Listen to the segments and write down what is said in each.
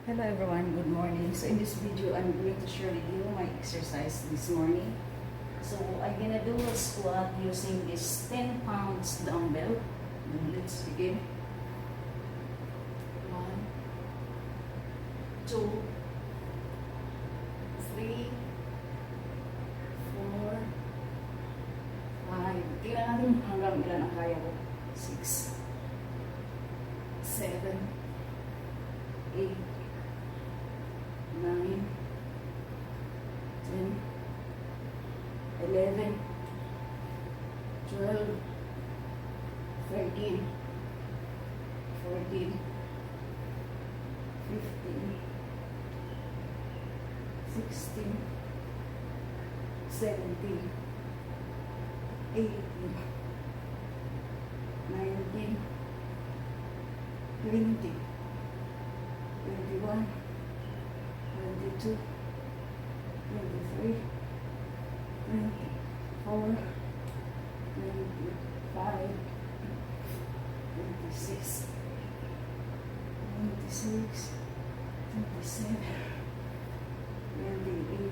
Hello everyone, good morning. So in this video, I'm going to share with you my exercise this morning. So I'm gonna do a squat using this 10 pounds dumbbell. Let's begin. 1, 2, 3, 4, 5. Tingnan natin hanggang ilan ang kaya ko. 6, 7, 8, 9, 10, 11, 12, 13, 14, 15, 16, 17, 18, 19, 20, 21, 22, 23, 24, 25, 26, 26, 27, 28,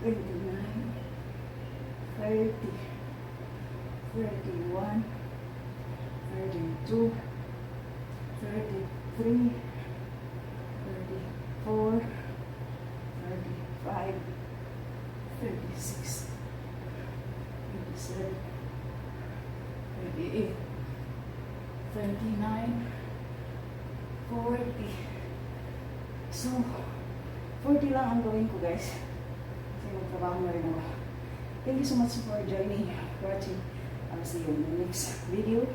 29, 30, 31, 32, 33, 34, 35, 36, 37, 38, 39, 40. So, 40 lang ang gawin ko guys. Kasi magtrabaho na rin ako. Thank you so much for joining, watching. I'll see you in the next video.